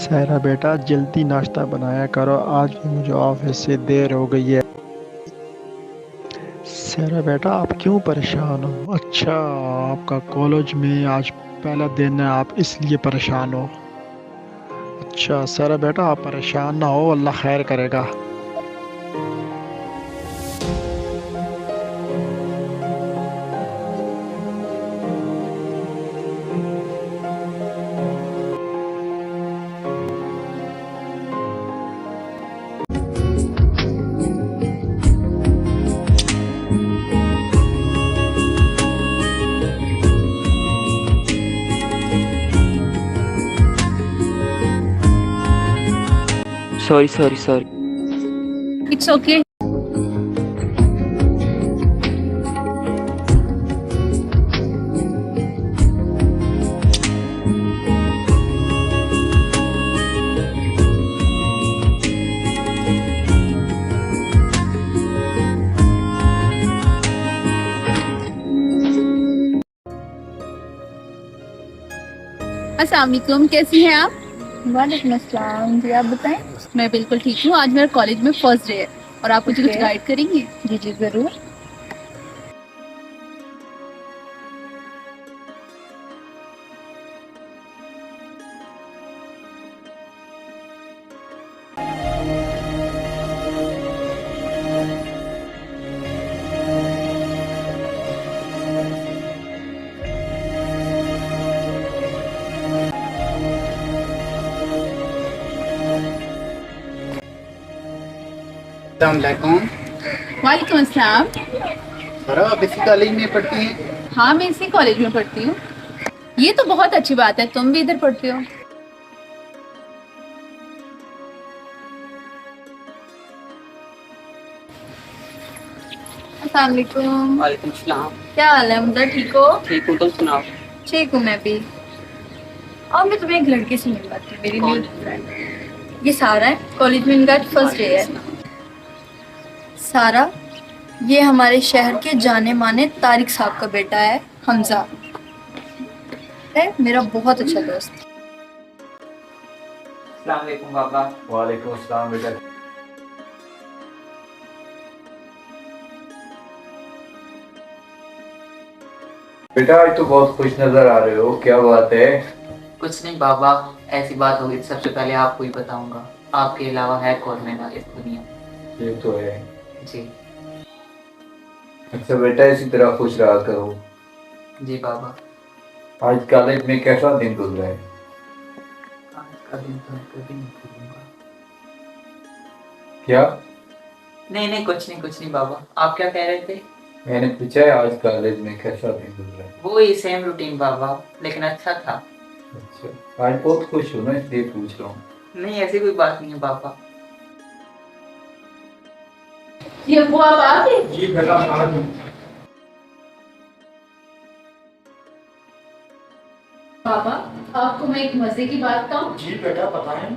सहरा बेटा जल्दी नाश्ता बनाया करो, आज भी मुझे ऑफिस से देर हो गई है। सहरा बेटा आप क्यों परेशान हो? अच्छा, आपका कॉलेज में आज पहला दिन है, आप इसलिए परेशान हो। अच्छा सहरा बेटा आप परेशान ना हो, अल्लाह खैर करेगा। Sorry sorry sorry. It's okay. अस्सलाम वालेकुम, कैसी हैं आप? वालेकुम अस्सलाम जी, आप बताएं। मैं बिल्कुल ठीक हूँ। आज मेरा कॉलेज में फर्स्ट डे है और आप मुझे कुछ ओके। गाइड करेंगी? जी जी ज़रूर। अस्सलामुअलैकुम। वालेकुम अस्सलाम। सर आप इसी कॉलेज में पढ़ती हैं? हाँ, मैं इसी कॉलेज में पढ़ती हूँ। ये तो बहुत अच्छी बात है, तुम भी इधर पढ़ते हो। अस्सलाम वालेकुम। वालेकुम सलाम। क्या हाल है मुझे, ठीक हो? ठीक हूँ, तुम सुनाओ। ठीक हूँ मैं भी। और मैं तुम्हें एक लड़के से मिलवाती हूँ, मेरी न्यू फ्रेंड। ये सारा है, कॉलेज में इनका फर्स्ट डे है। सारा, ये हमारे शहर के जाने माने तारिक साहब का बेटा है, हमजा। है मेरा बहुत अच्छा दोस्त। अस्सलाम वालेकुम बाबा। वालेकुम अस्सलाम बेटा। बेटा आज तो बहुत खुश नजर आ रहे हो, क्या बात है? कुछ नहीं बाबा, ऐसी बात होगी तो सबसे पहले आपको ही बताऊंगा। आपके अलावा है कौन मेरा इस दुनिया में। ये तो है। जी। अच्छा बेटा इसी तरह खुश रहा करो। जी बाबा। आज कॉलेज में कैसा दिन गुजरा है? आज का दिन तो मैं कभी नहीं भूलूंगा। क्या? नहीं नहीं, कुछ नहीं बाबा, आप क्या कह रहे थे? मैंने पूछा है आज कॉलेज में कैसा दिन गुजरा है। वो ही सेम रूटीन बाबा, लेकिन अच्छा था। अच्छा आज बहुत खुश हो ना, इसलिए पूछ रहा हूँ। नहीं ऐसी कोई बात नहीं है बाबा। ये वो आप आ गए? जी बेटा आ गया। पापा, आपको मैं एक मजे की बात बताऊं? जी बेटा बताएं।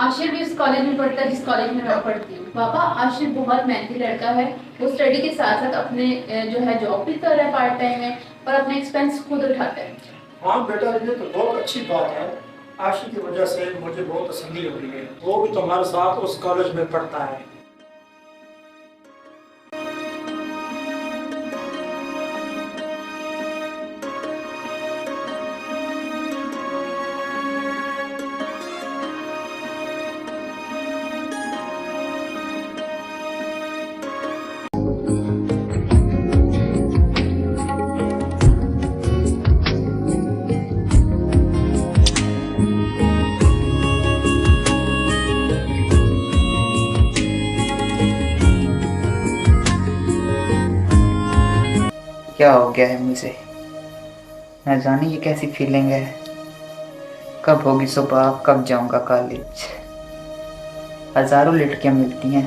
आशिर भी उस कॉलेज में पढ़ता है जिस कॉलेज में मैं पढ़ती हूँ। पापा, आशिर बहुत मेहनती लड़का है। वो स्टडी के साथ साथ अपने जो है जॉब भी कर रहा है पार्ट टाइम में, और अपने एक्सपेंस खुद उठाता है। हाँ बेटा, ये तो बहुत अच्छी बात है। आशिक की वजह से मुझे बहुत तसल्ली हो रही है। वो भी तुम्हारे साथ उस कॉलेज में पढ़ता है। क्या हो गया है मुझे, न जाने ये कैसी फीलिंग है। कब होगी सुबह, कब जाऊंगा कॉलेज। हजारों लड़कियां मिलती हैं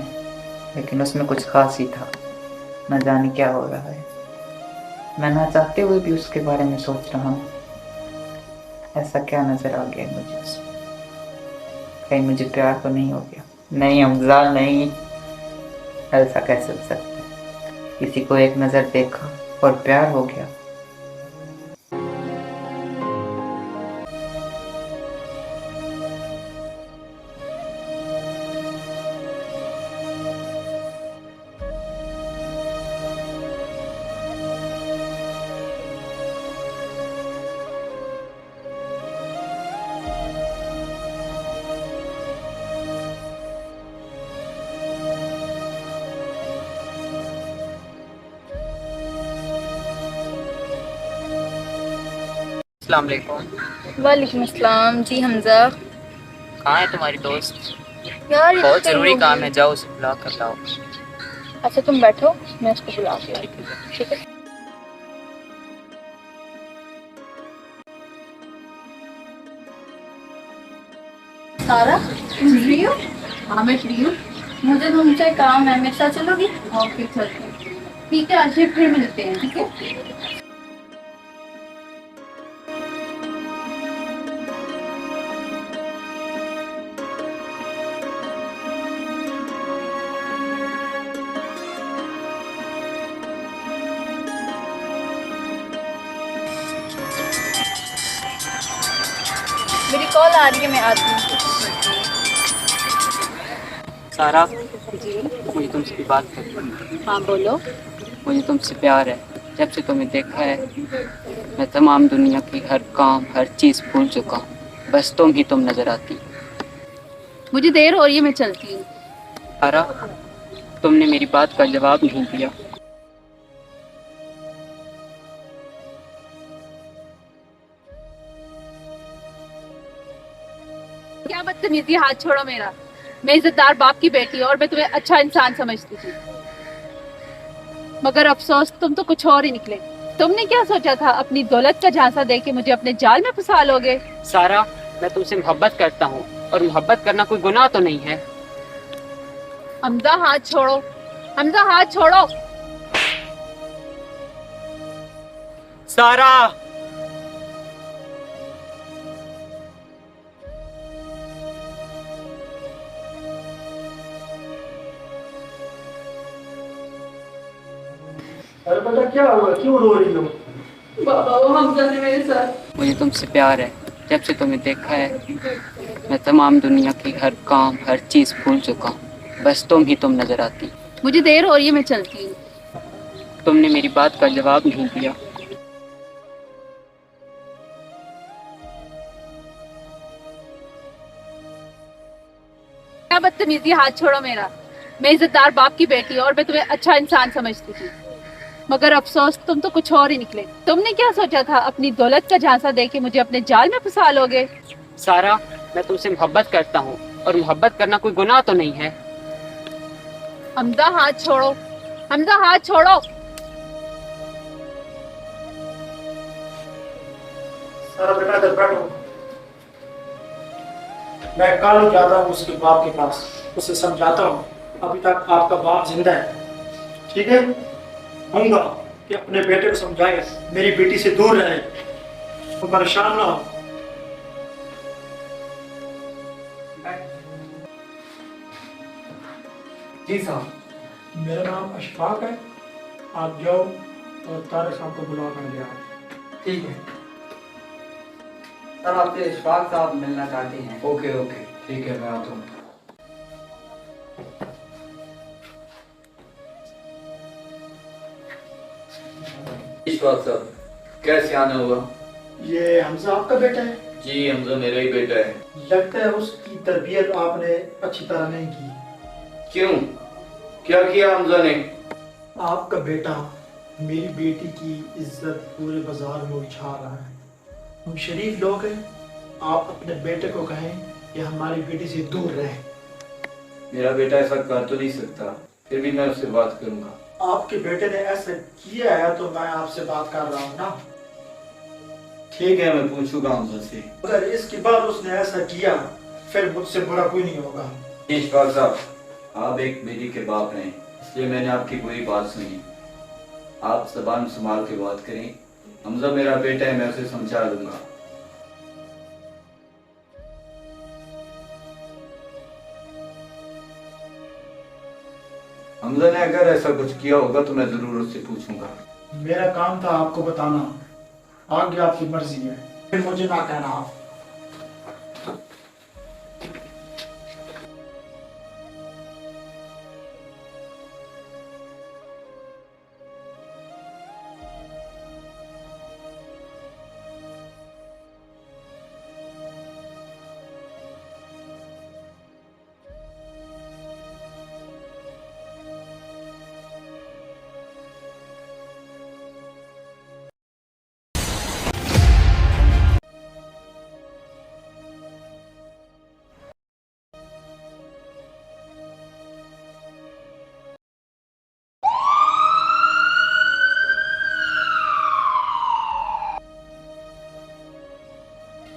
लेकिन उसमें कुछ खास ही था। न जाने क्या हो रहा है। मैं ना चाहते हुए भी उसके बारे में सोच रहा हूँ। ऐसा क्या नजर आ गया मुझे उसमें? कहीं मुझे प्यार तो नहीं हो गया? नहीं हमजा नहीं, ऐसा कैसे हो सकता है? किसी को एक नजर देखा और प्यार हो गया। अस्सलाम वालेकुम। वालेकुम अस्सलाम जी हमजा। कहाँ है तुम्हारी दोस्त? यार ये बहुत कहीं ज़रूरी होगी। काम है, जाओ उसे बुला कर लाओ। अच्छा तुम बैठो, मैं उसको बुला के आती हूँ, ठीक है। सारा तुम फ्री हो? हाँ मैं फ्री हूँ। मुझे तुमसे काम है, मेरे साथ चलोगी? ओके चलते हैं। ठीक है, आज फिर मिलते हैं, ठीक है। मेरी कॉल आ रही है, मैं आती हूँ। सारा, जी मुझे तुमसे भी बात करनी है। हाँ बोलो। मुझे तुमसे प्यार है। जब से तुम्हें देखा है मैं तमाम दुनिया की हर काम हर चीज़ भूल चुका हूँ। बस तुम ही तुम नज़र आती। मुझे देर हो रही है, मैं चलती हूँ। सारा, तुमने मेरी बात का जवाब नहीं दिया। क्या बदतमीजी, हाथ छोड़ो मेरा। मैं इज्जतदार बाप की बेटी हूँ और मैं तुम्हें अच्छा इंसान समझती थी, मगर अफसोस तुम तो कुछ और ही निकले। तुमने क्या सोचा था, अपनी दौलत का झांसा देके मुझे अपने जाल में फंसा लोगे? सारा, मैं तुमसे मोहब्बत करता हूँ और मोहब्बत करना कोई गुनाह तो नहीं है। हमजा हाथ छोड़ो, हमजा हाथ छोड़ो। सारा, अरे बेटा क्या हुआ, क्यों रो रही हो? बाबा वो हमजा ने मेरे साथ। मुझे तुमसे प्यार है। जब से तुम्हें देखा है मैं तमाम दुनिया की हर काम हर चीज़ भूल चुका हूँ। बस तुम ही तुम नज़र आती। मुझे देर हो रही है, मैं चलती हूँ। तुमने मेरी बात का जवाब नहीं दिया। क्या बदतमीजी, हाथ छोड़ो मेरा। मैं इज्जतदार बाप की बेटी हूँ और मैं तुम्हें अच्छा इंसान समझती थी, मगर अफसोस तुम तो कुछ और ही निकले। तुमने क्या सोचा था, अपनी दौलत का झांसा देके मुझे अपने जाल में फंसा लोगे? सारा, मैं तुमसे मोहब्बत करता हूँ और मोहब्बत करना कोई गुनाह तो नहीं है। हमजा हाथ छोड़ो, हमजा हाथ छोड़ो। सारा बेटा इधर बैठो। मैं कल जाता हूँ उसके बाप के पास, उसे समझाता हूँ। अभी तक आपका बाप जिंदा है, ठीक है? कहूँगा कि अपने बेटे को समझाए मेरी बेटी से दूर रहे, तो परेशान ना हो। जी साहब। मेरा नाम अशफाक है, आप जाओ और तारक साहब को बुला कर ले आओ। ठीक है सर, आपसे इशफाक साहब मिलना चाहते हैं। ओके ओके ठीक है, मैं आता हूँ। इशफाक साहब, कैसे आना हुआ? ये हमजा आपका बेटा है? जी हमजा मेरा ही बेटा है। लगता है उसकी तरबियत आपने अच्छी तरह नहीं की। क्यों, क्या किया हमजा ने? आपका बेटा मेरी बेटी की इज्जत पूरे बाजार में उछाल रहा है। हम शरीफ लोग हैं, आप अपने बेटे को कहें कि हमारी बेटी से दूर रहे। मेरा बेटा ऐसा कर तो नहीं सकता, फिर भी मैं उससे बात करूंगा। आपके बेटे ने ऐसा किया है तो मैं आपसे बात कर रहा हूँ ना। ठीक है, मैं पूछूंगा हमजा से। अगर इसके बाद उसने ऐसा किया फिर मुझसे बुरा कोई नहीं होगा। इशफाक साहब, आप एक बेटी के बाप हैं, इसलिए मैंने आपकी पूरी बात सुनी। आप ज़बान संभाल के बात करें। हमजा मेरा बेटा है, मैं उसे समझा दूंगा। हमजा ने अगर ऐसा कुछ किया होगा तो मैं जरूर उससे पूछूंगा। मेरा काम था आपको बताना, आगे आपकी मर्जी है, फिर मुझे ना कहना आप।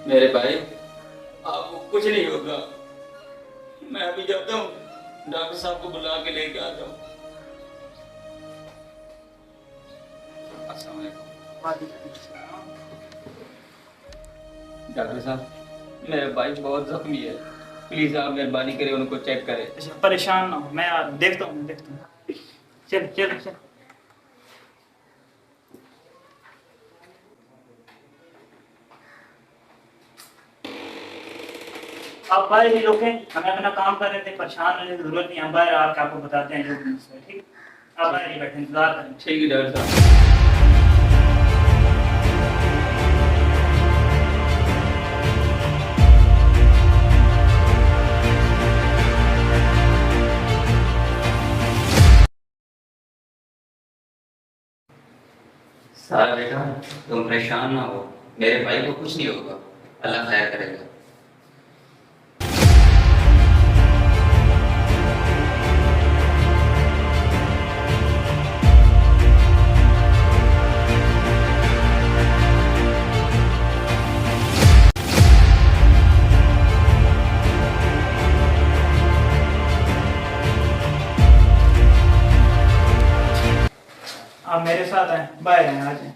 मेरे भाई आपको कुछ नहीं होगा। मैं अभी जाता हूँ, डॉक्टर साहब को बुला के लेके आता हूँ। अस्सलाम वालेकुम। डॉक्टर साहब, मेरा भाई बहुत जख्मी है, प्लीज आप मेहरबानी करें उनको चेक करें। अच्छा, परेशान ना हो, मैं देखता हूँ चल चल चल। आप बाहर ही रुके, हमें अपना काम कर रहे थे, परेशान होने की जरूरत नहीं, हम बाहर आके आपको बताते हैं जो भी मसला है, ठीक। आप बाहर ही बैठे इंतजार करें। ठीक है डॉक्टर साहब। सारा बेटा तुम परेशान ना हो, मेरे भाई को कुछ नहीं होगा, अल्लाह खैर करेगा। आप मेरे साथ आए, बाहर आए, आ जाए।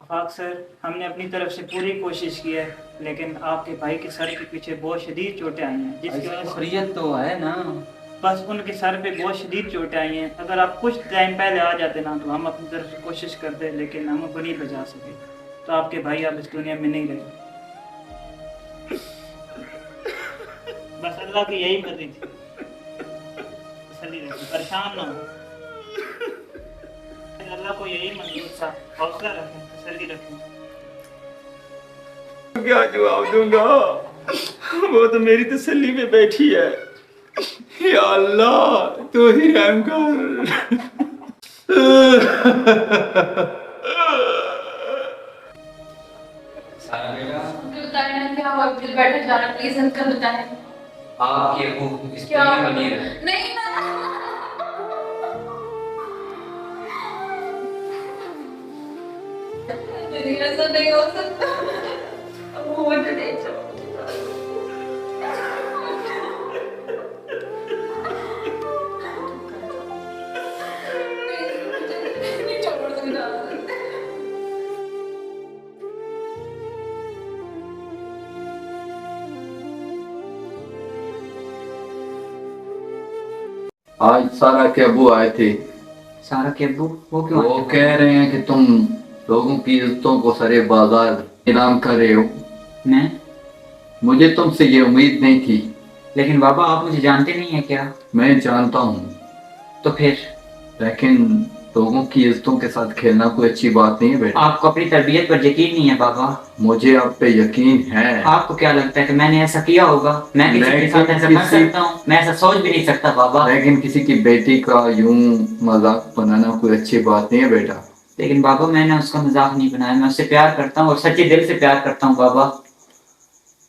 आफाक सर, हमने अपनी तरफ से पूरी कोशिश की है, लेकिन आपके भाई के सर के पीछे बहुत शदीद चोटें आई हैं, जिसकी वजह से खैरियत तो है ना? बस उनके सर पे बहुत शदीद चोटें आई हैं। अगर आप कुछ टाइम पहले आ जाते ना, तो हम अपनी तरफ से कोशिश करते, लेकिन हम उनको नहीं बचा सके। तो आपके भाई अब इस दुनिया में नहीं रहे। बस अल्लाह की यही मर्जी थी। तसल्ली रखें, परेशान ना हो, अल्लाह को यही मंजूर था। हौसला रखें, तसल्ली रखें। क्या जवाब दूंगा, वो तो मेरी तसल्ली में बैठी है। या अल्लाह तू ही रहम कर। सारा बेटा बताएं ना क्या हुआ, दिल बैठा जा रहा, प्लीज अंकल बताएं। आपके वो इस क्या दुनिया में नहीं रहे। नहीं ना, नहीं ऐसा नहीं हो सकता, वो मुझे नहीं छोड़। नहीं छोड़ दूंगा। आज सारा के अबू आए थे। सारा के अब्बू वो क्यों वो आए थे? कह रहे हैं कि तुम लोगों की इज्जतों को सरे बाजार नीलाम कर रहे हो। मैं? मुझे तुमसे ये उम्मीद नहीं थी। लेकिन बाबा आप मुझे जानते नहीं है क्या? मैं जानता हूँ, तो फिर लेकिन लोगों की इज्जतों के साथ खेलना कोई अच्छी बात नहीं है बेटा। आपको अपनी तरबियत पर यकीन नहीं है बाबा? मुझे आप पे यकीन है। आपको क्या लगता है कि मैंने ऐसा किया होगा? मैं किसी के साथ ऐसा कर सकता हूँ? मैं ऐसा सोच भी नहीं सकता बाबा। लेकिन किसी की बेटी का यूं मजाक बनाना कोई अच्छी बात नहीं है बेटा। लेकिन बाबा मैंने उसका मजाक नहीं बनाया, मैं उससे प्यार करता हूँ और सच्चे दिल से प्यार करता हूँ बाबा।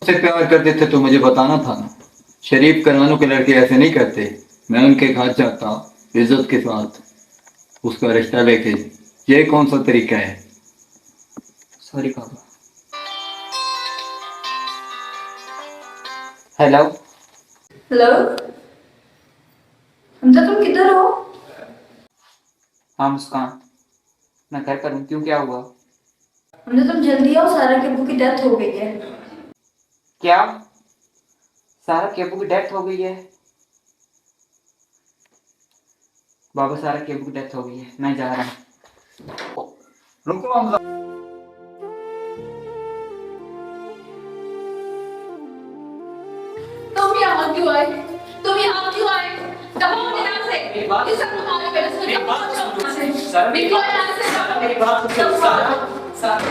उससे प्यार करते थे तो मुझे बताना था ना। शरीफ घरानों के लड़के ऐसे नहीं करते। मैं उनके घर जाता इज्जत के साथ उसका रिश्ता लेके। ये कौन सा तरीका है? सॉरी बाबा। हेलो हेलो हमजा, तुम किधर हो? हाँ मुस्कान, मैं घर पर हूँ। क्यों, क्या हुआ? हमजा तुम जल्दी आओ, सारा के अब्बू की डेथ हो गई है। क्या? सारा के अब्बू की डेथ हो गई है? बाबा सारा के अब्बू की डेथ हो गई है, मैं जा रहा हूँ। रुको हमजा। तुम यहाँ क्यों आए? तुम यहाँ क्यों आए? दफा हो यहाँ से। मेरी बात ये सब तुम्हारे वजह से। मेरी बात दफा हो यहाँ से। सारा, निकलो यहाँ से। मेरी बात सुनो, सारा।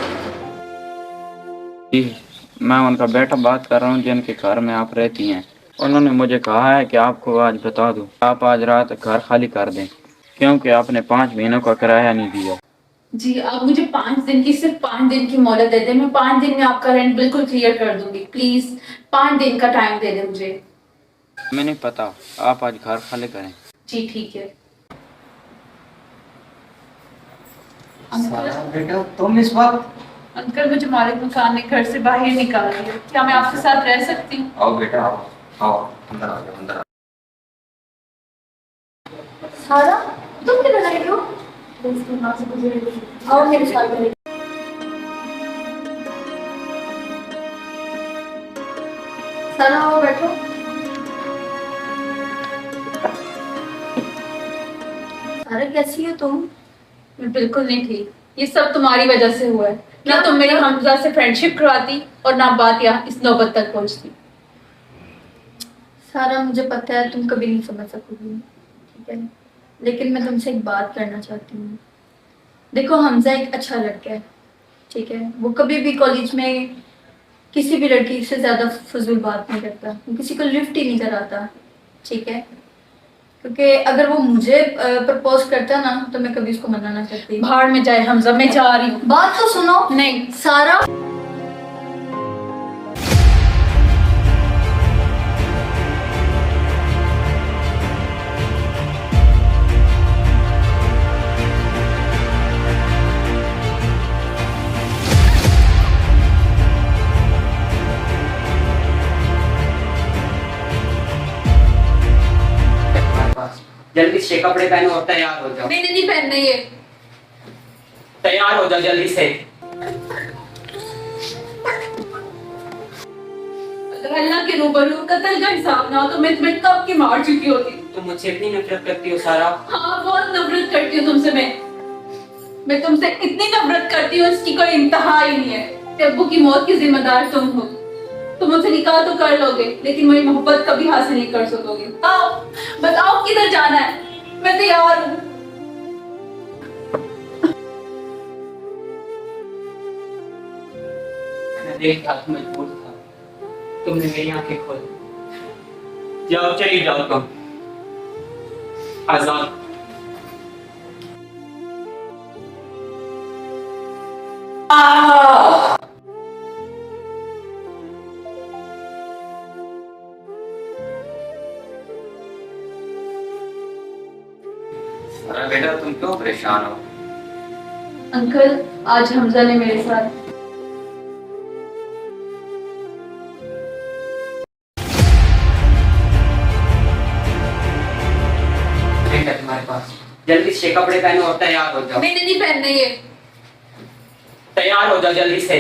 मैं उनका बेटा बात कर रहा हूँ जिनके घर में आप रहती हैं। उन्होंने मुझे कहा है कि आपको आज बता दूं, आप आज रात घर खाली कर दें, क्योंकि आपने 5 महीनों का किराया नहीं दिया। जी आप मुझे 5 दिन की, सिर्फ 5 दिन की मोहलत दे दें। मैं 5 दिन में आपका रेंट बिल्कुल क्लियर कर दूंगी। प्लीज 5 दिन का टाइम दे दें मुझे। हमें नहीं पता, आप आज घर खाली करें। जी ठीक है। सारा बेटा तुम इस वक्त। अंकल मुझे मालिक मकान ने घर से बाहर निकाल दिया, क्या मैं आपके साथ रह सकती हूँ? आओ बेटा आओ, आओ अंदर आ जाओ, अंदर आ सारा, तुम किधर आई हो? आओ मेरे साथ बैठो। सारा आओ बैठो। सारा कैसी हो तुम? मैं बिल्कुल नहीं ठीक, ये सब तुम्हारी वजह से हुआ है। ना तुम मेरी हमजा से फ्रेंडशिप करवाती और ना बात यहाँ इस नौबत तक पहुँचती। सारा मुझे पता है तुम कभी नहीं समझ सकोगी, ठीक है, लेकिन मैं तुमसे एक बात करना चाहती हूँ। देखो हमजा एक अच्छा लड़का है, ठीक है, वो कभी भी कॉलेज में किसी भी लड़की से ज्यादा फजूल बात नहीं करता, वो किसी को लिफ्ट ही नहीं कराता, ठीक है, क्योंकि अगर वो मुझे प्रपोज करता ना तो मैं कभी उसको मना ना करती। भाड़ में जाए हमजा, मैं जा रही हूँ। बात तो सुनो। नहीं सारा, जल्दी से कपड़े पहनो और तैयार हो जाओ। मैंने नहीं पहनना ये। तैयार हो जाओ जल्दी से। अगर अल्लाह के रूबरू कत्ल का हिसाब ना हो तो मैं तुम्हें कब की मार चुकी होती। तुम मुझसे इतनी नफरत करती हो सारा? हाँ बहुत नफरत करती हूँ तुमसे। मैं तुमसे इतनी नफरत करती हूँ इसकी कोई इंतहा ही नहीं है। कि अब्बू की मौत की जिम्मेदार तुम हो। तुम मुझसे निकाह तो कर लोगे लेकिन मेरी मोहब्बत कभी हासिल नहीं कर सकोगे। आओ बताओ किधर जाना है, मैं तैयार हूँ। मैं देखा था, मजबूर था, तुमने मेरी आंखें खोल। जाओ चली जाओ तुम आजाद। सारा बेटा तुम क्यों परेशान हो? अंकल आज हमजा ने मेरे साथ तुम्हारे पास जल्दी से कपड़े पहनो और तैयार हो जाओ। मैंने नहीं पहनना ये। तैयार हो जाओ जल्दी से।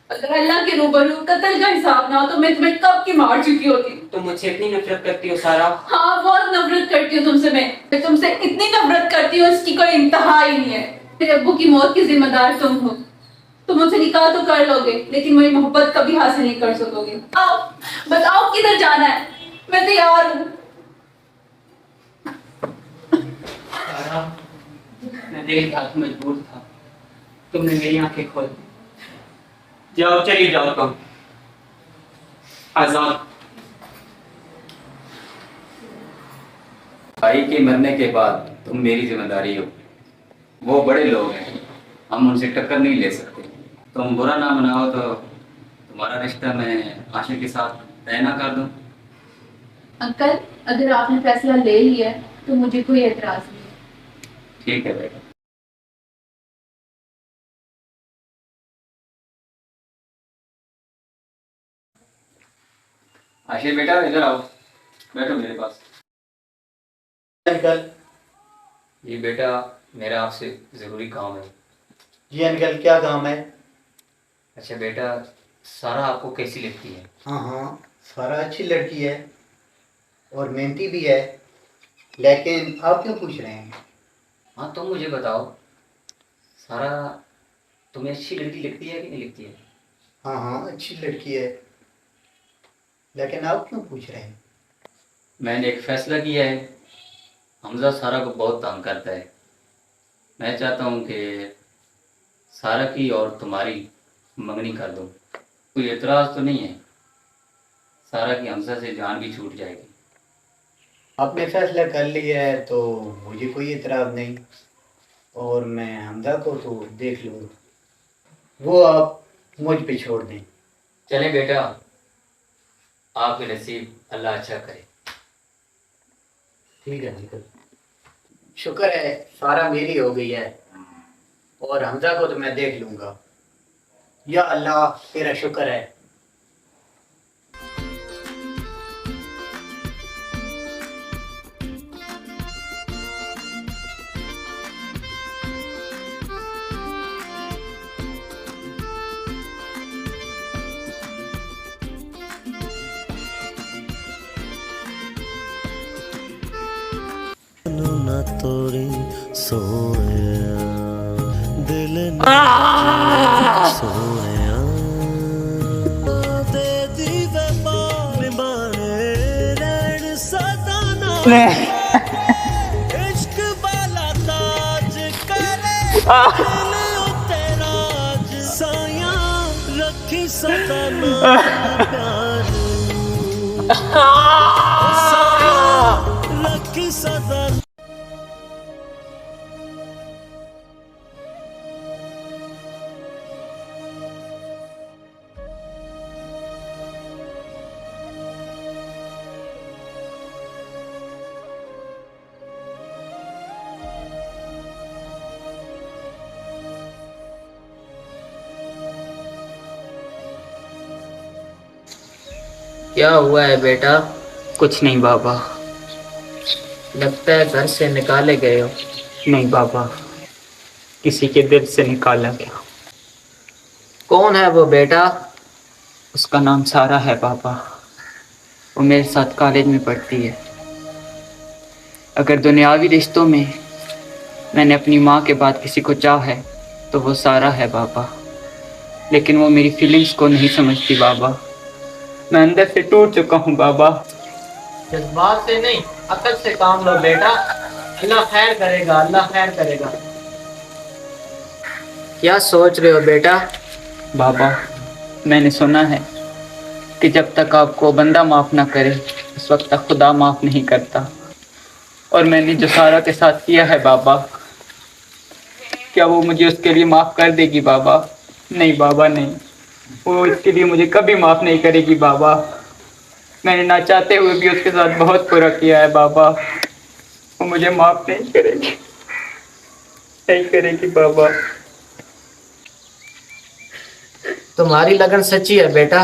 अगर अल्लाह के रूबरू कत्ल का हिसाब ना हो तो मैं तुम्हें कब की मार चुकी होती। तुम मुझसे इतनी नफरत करती हो सारा? हाँ बहुत नफरत करती हूँ तुमसे। मैं तुमसे इतनी नफरत करती हूँ इसकी कोई इंतहा ही नहीं है। मेरे अब्बू की मौत की जिम्मेदार तुम हो। तुम मुझसे निकाह तो कर लोगे लेकिन मेरी मोहब्बत कभी हासिल नहीं कर सकोगे। आओ बताओ किधर जाना है, मैं तैयार हूँ। सारा मैं देखा था, मजबूर था, तुमने मेरी आंखें खोल। जाओ चली जाओ तुम आजाद। भाई के मरने के बाद तुम मेरी जिम्मेदारी हो। वो बड़े लोग हैं, हम उनसे टक्कर नहीं ले सकते। तुम बुरा ना मनाओ तो तुम्हारा रिश्ता मैं आशिक के साथ तय ना कर दूं। अंकल अगर आपने फैसला ले लिया है तो मुझे कोई एतराज नहीं है। ठीक है बेटा। आशिक बेटा इधर आओ, बैठो मेरे पास। अंकल। ये बेटा मेरा आपसे ज़रूरी काम है। जी अंकल क्या काम है? अच्छा बेटा, सारा आपको कैसी लगती है? हाँ हाँ, सारा अच्छी लड़की है और मेहनती भी है, लेकिन आप क्यों पूछ रहे हैं? हाँ तुम मुझे बताओ, सारा तुम्हें अच्छी लड़की लगती है कि नहीं लगती है? हाँ हाँ अच्छी लड़की है, लेकिन आप क्यों पूछ रहे हैं? मैंने एक फैसला किया है। हमजा सारा को बहुत तंग करता है। मैं चाहता हूँ कि सारा की और तुम्हारी मंगनी कर दूँ। कोई एतराज़ तो नहीं है? सारा की हमजा से जान भी छूट जाएगी। आपने फैसला कर लिया है तो मुझे कोई इतराज़ नहीं, और मैं हमजा को तो देख लूँगा, वो आप मुझ पे छोड़ दें। चले बेटा, आपके नसीब अल्लाह अच्छा करे। ठीक है निकल। शुक्र है सारा मेरी हो गई है, और हमजा को तो मैं देख लूंगा। या अल्लाह तेरा शुक्र है। ना तोड़ी सोया दिल सोया दे दीवे बार बारे रैन सदाना इश्क वाला ताज करे दिल उत्ते राज साया रखी सदाना प्यार साया रखी सदा। क्या हुआ है बेटा? कुछ नहीं बाबा। लगता है घर से निकाले गए हो। नहीं बाबा, किसी के दिल से निकाला गया। कौन है वो बेटा? उसका नाम सारा है बाबा। वो मेरे साथ कॉलेज में पढ़ती है। अगर दुनियावी रिश्तों में मैंने अपनी माँ के बाद किसी को चाहा है तो वो सारा है बाबा। लेकिन वो मेरी फीलिंग्स को नहीं समझती बाबा। मैं अंदर से टूट चुका हूँ बाबा। जज्बात से नहीं, अकल से काम लो बेटा। अल्लाह खैर करेगा, अल्लाह खैर करेगा। क्या सोच रहे हो बेटा? बाबा, मैंने सुना है कि जब तक आपको बंदा माफ़ ना करे उस वक्त तक खुदा माफ़ नहीं करता। और मैंने जो सारा के साथ किया है बाबा, क्या वो मुझे उसके लिए माफ़ कर देगी बाबा? नहीं बाबा नहीं, वो इसके लिए मुझे कभी माफ़ नहीं करेगी बाबा। मैंने ना चाहते हुए भी उसके साथ बहुत बुरा किया है बाबा। वो मुझे माफ़ नहीं करेगी, नहीं करेगी बाबा। तुम्हारी लगन सच्ची है बेटा,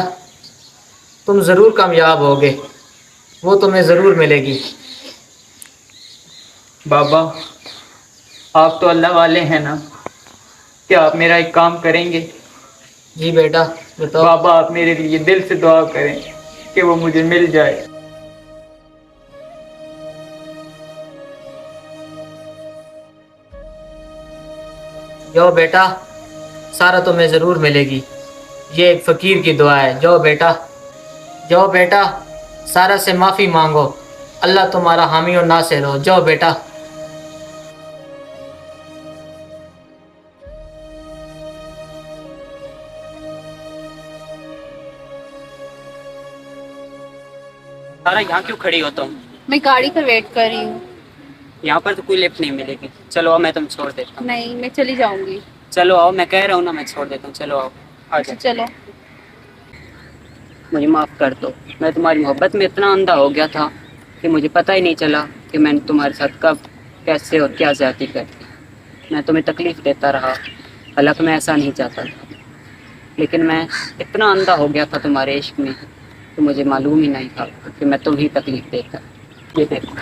तुम जरूर कामयाब होगे। वो तुम्हें जरूर मिलेगी। बाबा, आप तो अल्लाह वाले हैं ना, क्या आप मेरा एक काम करेंगे? जी बेटा बताओ। बाबा, आप मेरे लिए दिल से दुआ करें कि वो मुझे मिल जाए। जाओ बेटा, सारा तुम्हें जरूर मिलेगी। ये एक फकीर की दुआ है। जाओ बेटा, जाओ बेटा, सारा से माफ़ी मांगो। अल्लाह तुम्हारा हामी और नासिर हो। जाओ बेटा। सारा, यहाँ क्यों खड़ी हो तुम? मैं गाड़ी का वेट कर रही हूँ। यहाँ पर तो कोई लिफ्ट नहीं मिलेगी। चलो आओ, मैं तुम छोड़ देता हूँ। नहीं, मैं चली जाऊंगी। चलो आओ, मैं कह रहा हूँ ना, मैं छोड़ देता हूँ। चलो आओ, आ जाओ। चलो। मुझे माफ़ कर दो। मैं तुम्हारी मोहब्बत में इतना अंधा हो गया था कि मुझे पता ही नहीं चला कि मैंने तुम्हारे साथ कब, कैसे और क्या ज्यादती कर दी। मैं तुम्हें तकलीफ़ देता रहा, हालांकि मैं ऐसा नहीं चाहता था। लेकिन मैं इतना अंधा हो गया था तुम्हारे इश्क में कि मुझे मालूम ही नहीं था कि मैं तुम्हें तकलीफ़ देता। ये देखो,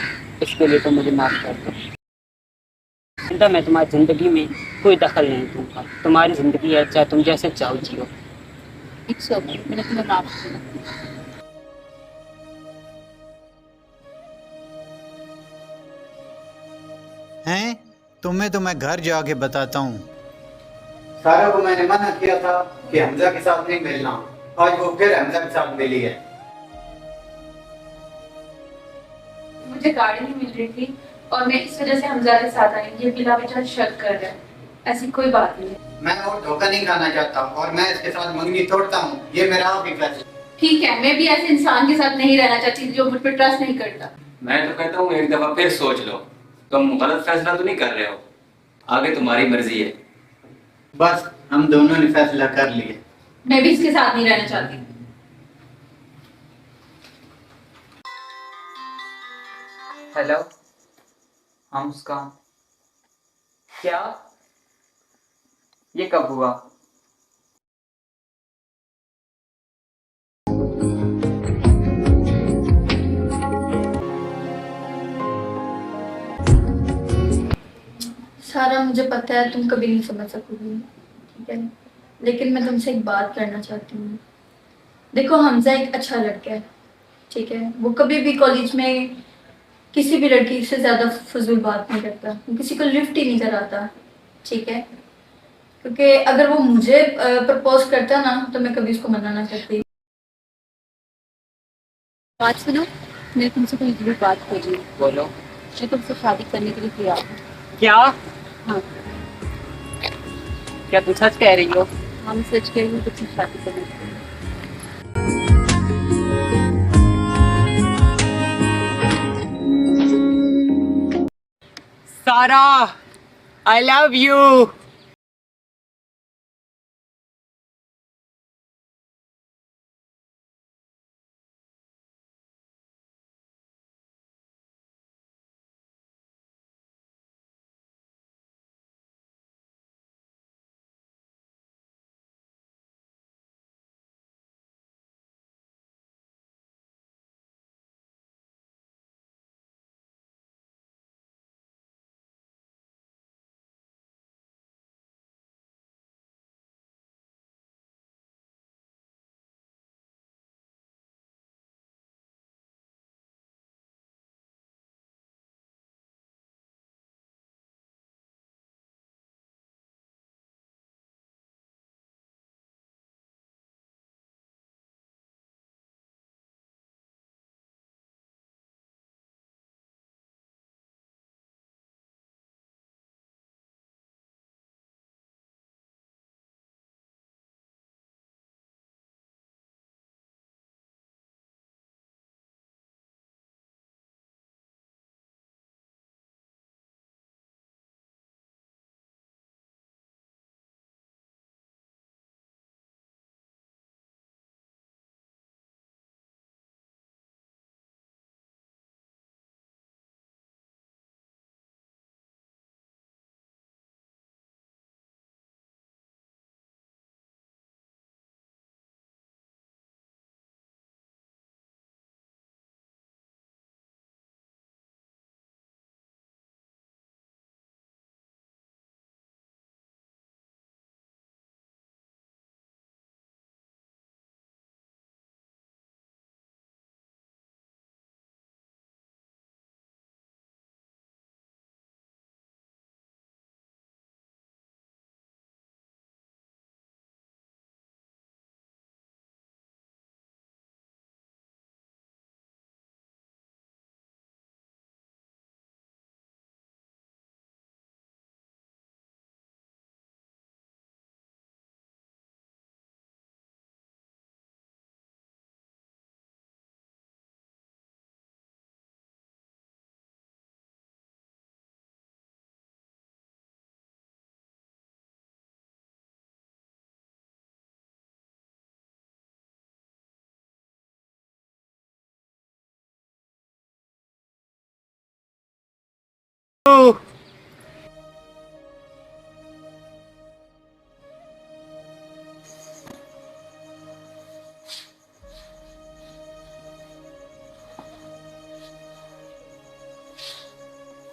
इसके लिए तो मुझे माफ़ कर दो। इंदा, मैं तुम्हारी ज़िंदगी में कोई दखल नहीं दूँगा। तुम्हारी ज़िंदगी है, चाहे तुम जैसे चाहो जियो। इट्स ओके, मैंने तुम्हें माफ किया। हैं? तुम्हें तो मैं घर जाके बताता हूँ। सारा को मैंने मना किया था कि हमजा के साथ नहीं मिलना। आज वो फिर हमजा के साथ मिली है। मुझे गाड़ी नहीं मिल रही थी और मैं इस वजह से हमजा के साथ आई। ये बिला वजह शक कर रहा है। ऐसी कोई बात नहीं है। मैं और धोखा नहीं खाना चाहता और मैं इसके साथ मंगनी तोड़ता हूँ। ये मेरा आप ही फैसला। ठीक है, मैं भी ऐसे इंसान के साथ नहीं रहना चाहती जो मुझ पर ट्रस्ट नहीं करता। मैं तो कहता हूँ एक दफा फिर सोच लो। तुम गलत फैसला तो नहीं कर रहे हो, आगे तुम्हारी मर्जी है। बस हम दोनों ने फैसला कर लिया। मैं भी इसके साथ नहीं रहना चाहती। हेलो। हाँ मुस्कान, क्या? ये कब हुआ? सारा मुझे पता है तुम कभी नहीं समझ सकोगी, ठीक है, लेकिन मैं तुमसे एक बात करना चाहती हूँ। देखो हमजा एक अच्छा लड़का है, ठीक है, वो कभी भी कॉलेज में किसी भी लड़की से ज़्यादा फजूल बात नहीं करता, वो किसी को लिफ्ट ही नहीं कराता, ठीक है, क्योंकि अगर वो मुझे प्रपोज करता ना तो मैं कभी उसको मना ना करती। बात सुनो, मैंने तुमसे कोई जरूर बात कर रही हूँ। बोलो। मैं तुमसे शादी करने के लिए तैयार हूँ। क्या? हाँ क्या तुम सच कह रही हो? हाँ, मैं सच कह रही हूँ, तुमसे शादी करने के लिए। सारा, आई लव यू।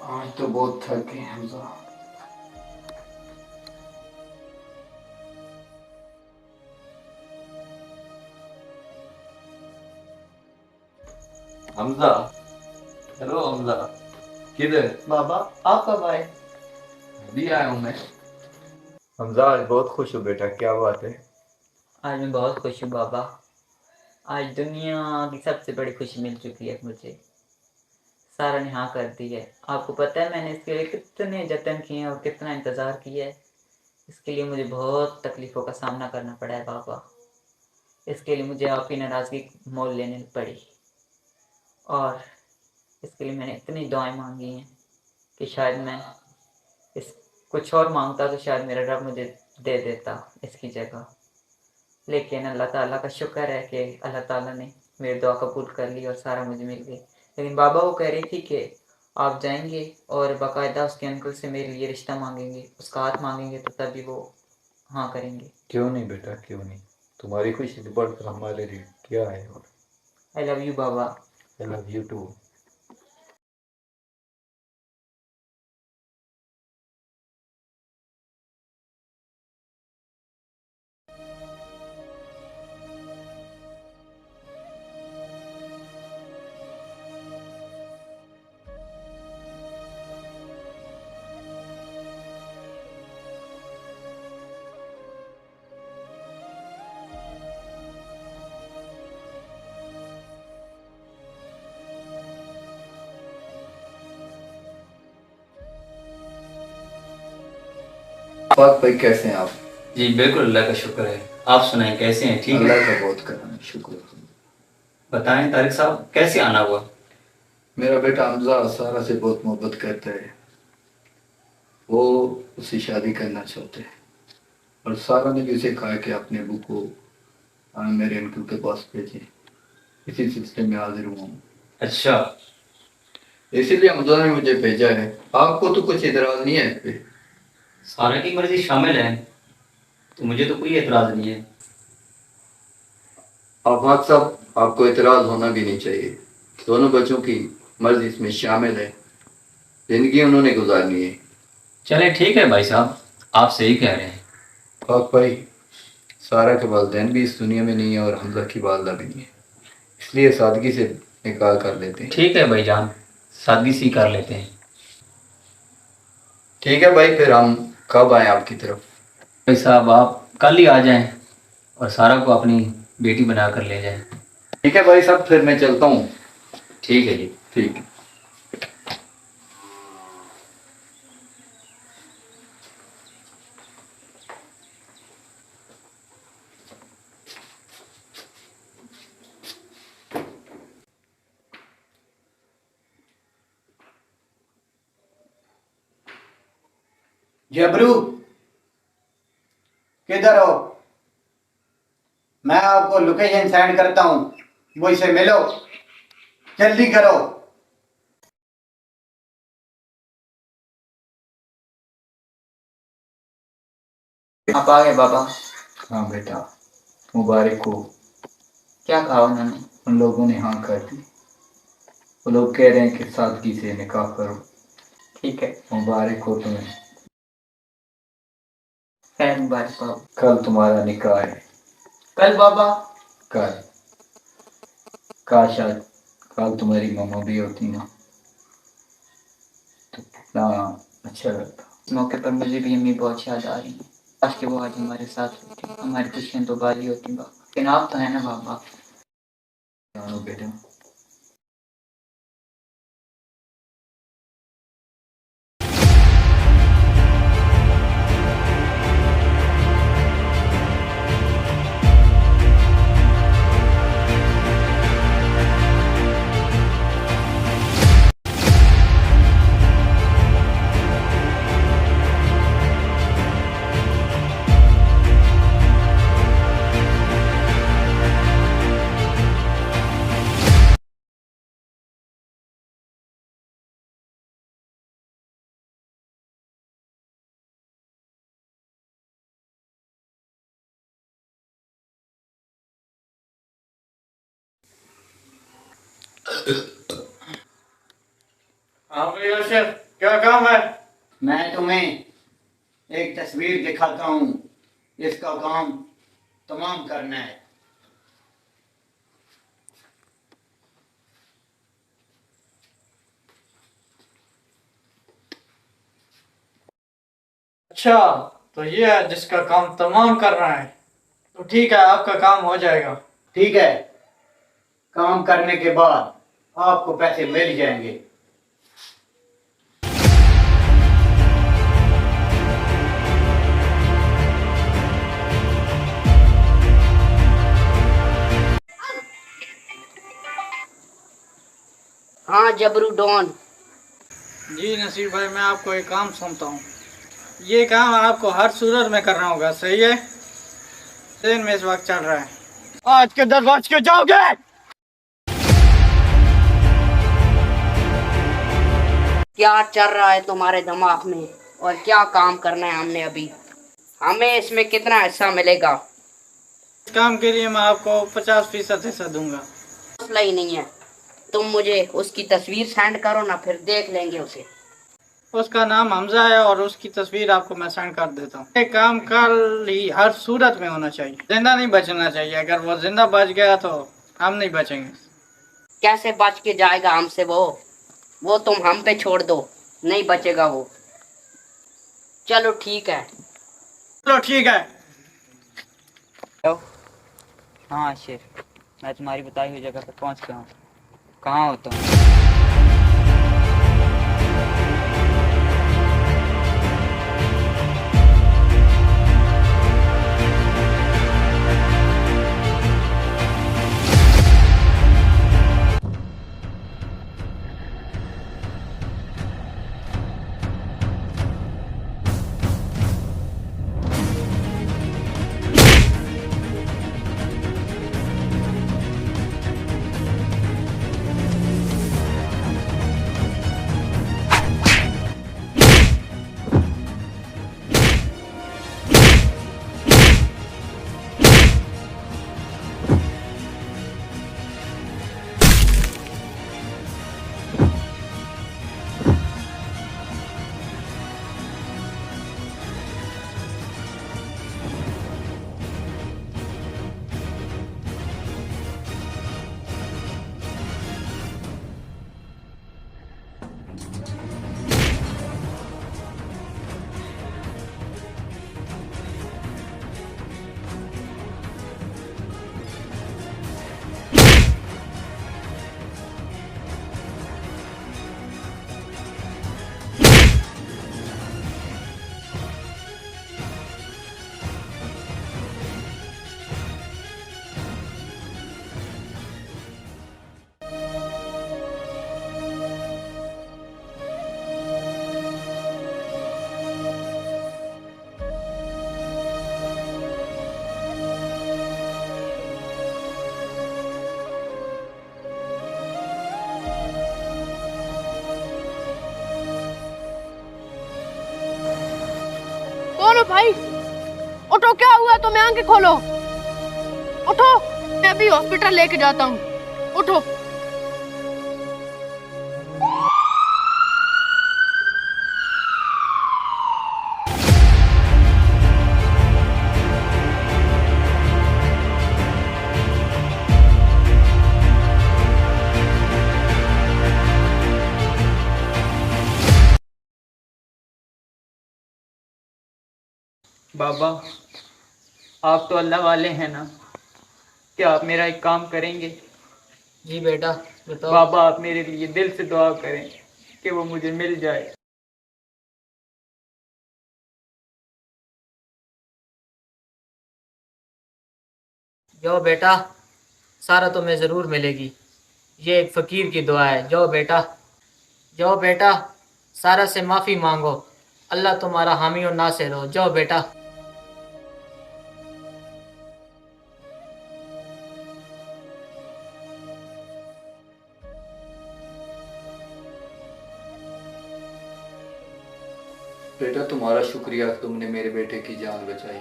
आज तो बहुत थक गए हमजा। हमजा, हेलो हमजा, किधर? बाबा आप कब आए? अभी आया हूँ मैं। हमजा आज बहुत खुश हूँ बेटा, क्या बात है? आज मैं बहुत खुश हूँ बाबा। आज दुनिया की सबसे बड़ी खुशी मिल चुकी है मुझे। सारा ने हाँ कर दी है। आपको पता है मैंने इसके लिए कितने जतन किए हैं और कितना इंतज़ार किया है। इसके लिए मुझे बहुत तकलीफ़ों का सामना करना पड़ा है बाबा। इसके लिए मुझे आपकी नाराज़गी मोल लेनी पड़ी और इसके लिए मैंने इतनी दुआएं मांगी हैं कि शायद मैं इस कुछ और मांगता तो शायद मेरा रब मुझे दे देता इसकी जगह। लेकिन अल्लाह ताला का शुक्र है कि अल्लाह ताला ने मेरी दुआ कबूल कर ली और सारा मुझे मिल गई। लेकिन बाबा वो कह रही थी कि आप जाएंगे और बाकायदा उसके अंकल से मेरे लिए रिश्ता मांगेंगे, उसका हाथ मांगेंगे, तो तभी वो हाँ करेंगे। क्यों नहीं बेटा, क्यों नहीं। तुम्हारी खुशी से बढ़कर हमारे लिए क्या है। और I love you baba. I love you too. पाक भाई कैसे हैं आप? जी बिल्कुल, अल्लाह का शुक्र है। आप सुनाएं, कैसे हैं? ठीक है, अल्लाह का बहुत करम है, शुक्र है। बताएं तारिक साहब, कैसे आना हुआ? मेरा बेटा हमजा सारा से बहुत मोहब्बत करता है, वो उससे शादी करना चाहते हैं और सारा ने भी उसे कहा कि अपने अबू को मेरे अंकल के पास भेजें। इसी सिलसिले में हाजिर हुआ हूँ। अच्छा, इसीलिए हमजा ने मुझे भेजा है। आपको तो कुछ इतराज नहीं है इस पे? सारा की मर्जी शामिल है तो मुझे तो कोई एतराज नहीं है। आफाक साहब, आपको इतराज होना भी नहीं चाहिए। दोनों बच्चों की मर्जी इसमें शामिल है, जिंदगी उन्होंने गुजारनी है। चले ठीक है भाई साहब, आप सही कह रहे हैं। पाक भाई, सारा के वालिदैन भी इस दुनिया में नहीं है और हमजा की वालदा भी नहीं है, इसलिए सादगी से निकाह कर लेते हैं। ठीक है भाईजान, सादगी सी कर लेते हैं। ठीक है भाई, फिर हम कब आए आपकी तरफ? भाई साहब आप कल ही आ जाएं और सारा को अपनी बेटी बना कर ले जाएं। ठीक है भाई साहब, फिर मैं चलता हूँ। ठीक है जी। ठीक है। जबरू, किधर हो? मैं आपको लोकेशन सेंड करता हूँ, मुझसे मिलो, जल्दी करो। आप आ गए बाबा? हाँ बेटा, मुबारक हो। क्या कहा उन्होंने? उन लोगों ने हाँ कर दी। वो लोग कह रहे हैं कि सादगी से निकाह करो। ठीक है, मुबारक हो तुम्हें। खैर मुबारक बाबा। कल तुम्हारा निकाह है। कल बाबा? कल। काश आज कल तुम्हारी मम्मा भी होती ना, तो कितना अच्छा लगता। इस मौके पर मुझे भी अम्मी बहुत याद आ रही है। काश कि वो आज हमारे साथ होती, हमारी खुशियाँ तो बाली होती बाबा। लेकिन आप तो है ना बाबा। जानो बेटा। हाँ भैया शेफ, क्या काम है? मैं तुम्हें एक तस्वीर दिखाता हूँ, इसका काम तमाम करना है। अच्छा, तो ये है जिसका काम तमाम कर रहा है। तो ठीक है, आपका काम हो जाएगा। ठीक है, काम करने के बाद आपको पैसे मिल जाएंगे। हाँ जबरू डॉन। जी नसीर भाई, मैं आपको एक काम सौंपता हूँ। ये काम आपको हर सूरत में करना होगा, सही है? ट्रेन में इस वक्त चल रहा है। आज के 10 बज के जाओगे। क्या चल रहा है तुम्हारे दिमाग में और क्या काम करना है हमने अभी? हमें इसमें कितना हिस्सा मिलेगा? इस काम के लिए मैं आपको 50% हिस्सा दूंगा। मसला ही नहीं है, तुम मुझे उसकी तस्वीर सेंड करो ना, फिर देख लेंगे उसे। उसका नाम हमजा है और उसकी तस्वीर आपको मैं सेंड कर देता हूँ। ये काम कल ही हर सूरत में होना चाहिए, जिंदा नहीं बचना चाहिए। अगर वो जिंदा बच गया तो हम नहीं बचेंगे। कैसे बच के जाएगा हमसे वो तुम हम पे छोड़ दो, नहीं बचेगा वो। चलो ठीक है। चलो ठीक है। हेलो। हाँ आशिर, मैं तुम्हारी बताई हुई जगह पर पहुंच गया हूँ। कहाँ हो तुम? कौन हो भाई? उठो, क्या हुआ? तुम्हें आंखें खोलो, उठो। मैं अभी हॉस्पिटल लेके जाता हूँ, उठो। बाबा, आप तो अल्लाह वाले हैं ना, क्या आप मेरा एक काम करेंगे? जी बेटा बताओ। बाबा, आप मेरे लिए दिल से दुआ करें कि वो मुझे मिल जाए। जाओ बेटा, सारा तुम्हें ज़रूर मिलेगी। ये एक फ़कीर की दुआ है। जाओ बेटा, जाओ बेटा, सारा से माफ़ी मांगो। अल्लाह तुम्हारा हामी और नासिर हो। जाओ बेटा। बेटा तुम्हारा शुक्रिया, तुमने मेरे बेटे की जान बचाई।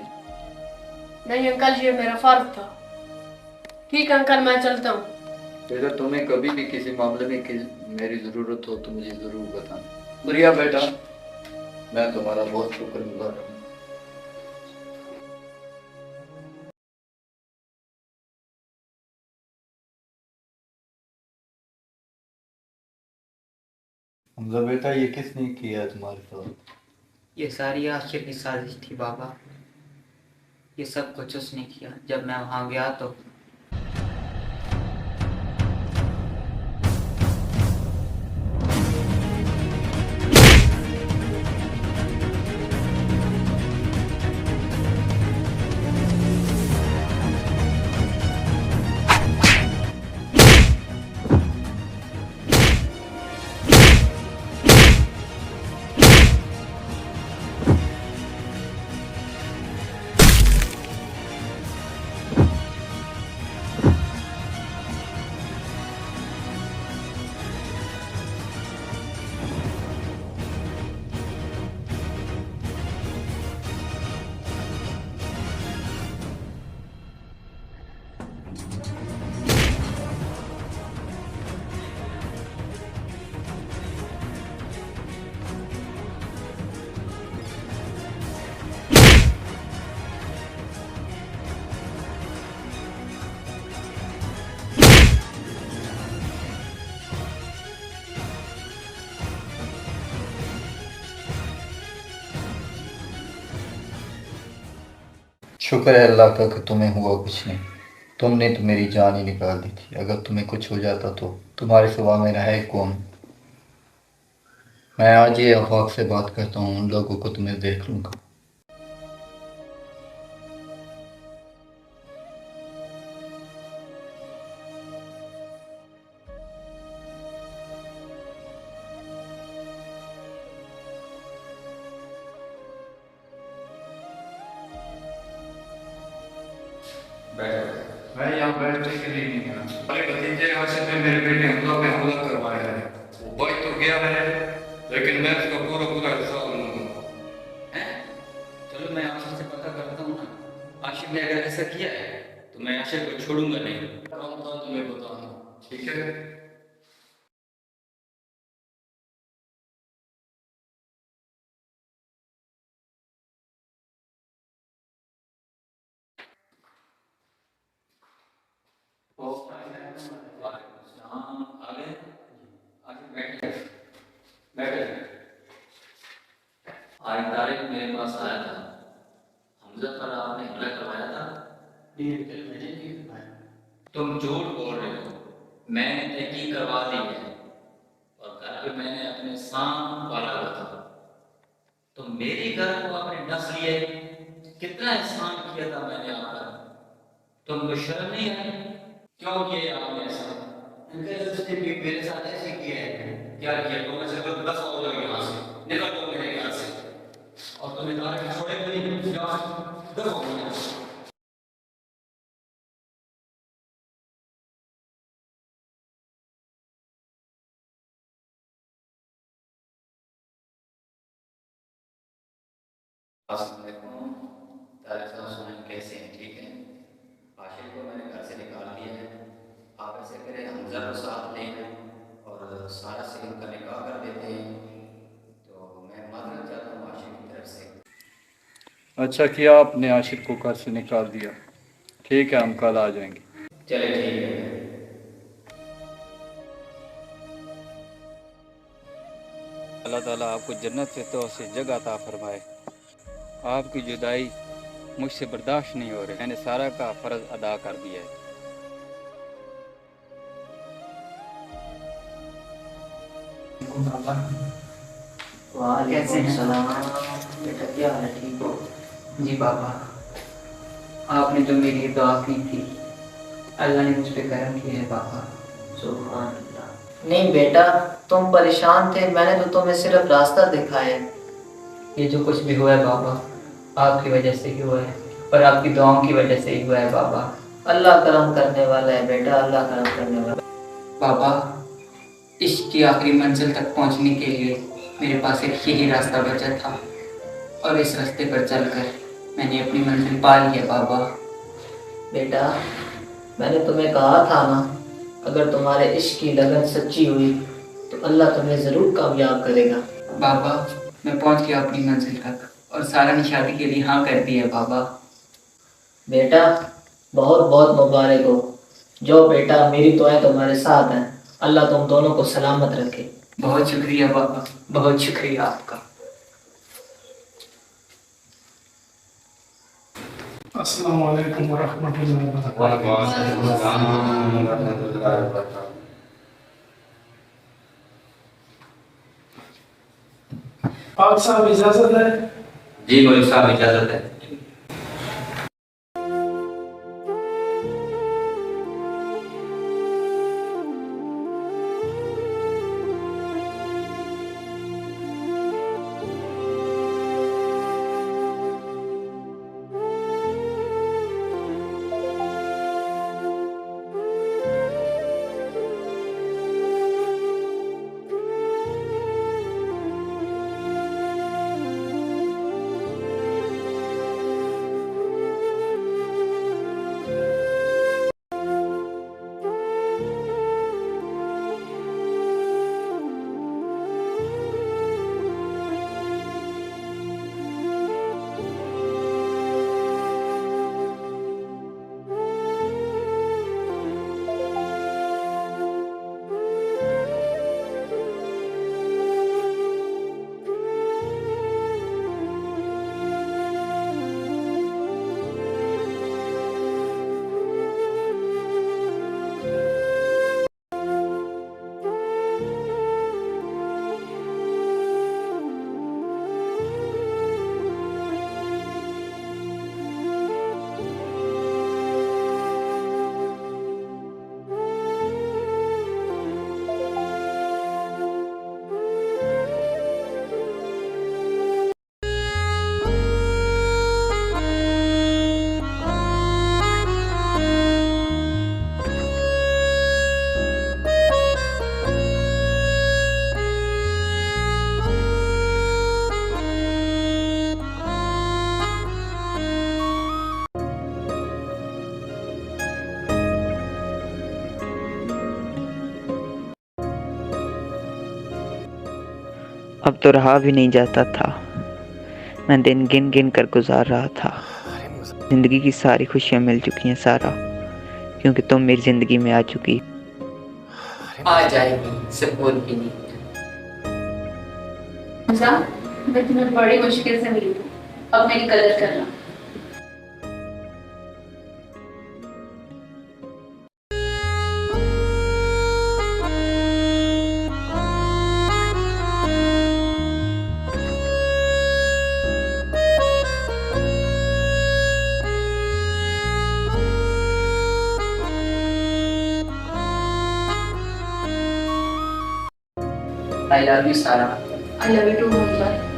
नहीं अंकल, ये मेरा फर्ज था। ठीक अंकल, मैं चलता हूँ। बेटा तुम्हें कभी भी किसी मामले में मेरी जरूरत हो तो मुझे जरूर बताना। बढ़िया बेटा, मैं तुम्हारा बहुत शुक्रगुजार हूँ। हमजा बेटा, ये किसने किया तुम्हारे साथ? ये सारी आशिर की साजिश थी बाबा। ये सब कुछ उसने किया। जब मैं वहाँ गया तो शुक्र है अल्लाह का कि तुम्हें हुआ कुछ नहीं। तुमने तो मेरी जान ही निकाल दी थी। अगर तुम्हें कुछ हो जाता तो तुम्हारे सिवा मेरा है कौन। मैं आज ही अफवाक से बात करता हूँ, उन लोगों को तुम्हें देख लूँगा। मैं यहाँ बैठने के लिए नहीं आया। मेरे भतीजे आसिफ ने मेरे बेटे हमला पे हमला करवाया है। वो बच तो गया है, लेकिन मैं उसका पूरा पूरा हिसाब लूंगा। चलो मैं आशिफ से पता करता हूँ ना। आशिफ ने अगर ऐसा किया है तो मैं आशिफ को छोड़ूंगा नहीं। काम था तुम्हें बताना, ठीक है? आज तारिक मेरे पास आया था। हमजा पर आपने हमला करवाया था। तुम झूठ बोल रहे हो। मैंने तहकीक करवा दी है और घर पे मैंने अपने सांप पाला हुआ था। तो मेरे घर को आपने डस लिए। कितना एहसान किया था मैंने आप पर। तुमको शर्म नहीं आई? क्यों किया आपने ऐसा? उसने भी मेरे साथ ऐसे किया है। क्या किया? तो मैं सिर्फ 10 हो जाओ यहाँ से। निकल दो मेरे घर से। और तुम्हें तारिक छोड़े नहीं। जाओ 10 हो यहाँ से। कैसे हैं? ठीक है। आशिफ को मैंने घर से निकाल दिया है। आप ऐसे करें, हमजा को साथ ले आए और सारा से उनका निकाह कर देते हैं। तो मैं माफी चाहता हूँ आशिफ की तरफ से। अच्छा किया आपने आशिफ को घर से निकाल दिया। ठीक है, हम कल आ जाएंगे। चले ठीक है। अल्लाह ताला आपको जन्नत से तो से जगह अता फरमाए। आपकी जुदाई मुझसे बर्दाश्त नहीं हो रही। मैंने सारा का फ़र्ज अदा कर दिया है। कैसे हैं? बेटा क्या हाल है? ठीक हो? जी पापा, आपने जो मेरी दुआ की थी अल्लाह ने मुझ पे करम किया है पापा। सुभान अल्लाह। नहीं बेटा, तुम परेशान थे, मैंने तो तुम्हें सिर्फ रास्ता दिखाया है। ये जो कुछ भी हुआ है पापा आपकी वजह से ही हुआ है और आपकी दुआओं की वजह से ही हुआ है पापा। अल्लाह करम करने वाला है बेटा, अल्लाह करम करने वाला। पापा, इश्क की आखिरी मंजिल तक पहुंचने के लिए मेरे पास एक यही रास्ता बचा था और इस रास्ते पर चलकर मैंने अपनी मंजिल पा ली है पापा। बेटा, मैंने तुम्हें कहा था ना, अगर तुम्हारे इश्क की लगन सच्ची हुई तो अल्लाह तुम्हें ज़रूर कामयाब करेगा। पापा, मैं पहुंच गया अपनी मंजिल तक और सारा ने शादी के लिए हाँ कर दी है पापा। बेटा, बहुत बहुत मुबारक हो। जो बेटा, मेरी दुआएं तुम्हारे साथ हैं। अल्लाह तुम दोनों को सलामत रखे। बहुत शुक्रिया पापा, बहुत शुक्रिया आपका। अस्सलाम वालेकुम वरहमतुल्लाहि वबरकातुहू। आप साहब इजाजत है? जी मौलवी साहब, इजाजत है। अब तो रहा भी नहीं जाता था। मैं दिन गिन गिन कर गुजार रहा था। जिंदगी की सारी खुशियाँ मिल चुकी हैं सारा, क्योंकि तुम मेरी जिंदगी में आ चुकी। आ जाएगी सुकून की नींद। हमजा, मैं तुम्हें बड़ी मुश्किल से मिली हूँ, अब मेरी कदर करना। आई love you Sara. I love you too Hamza.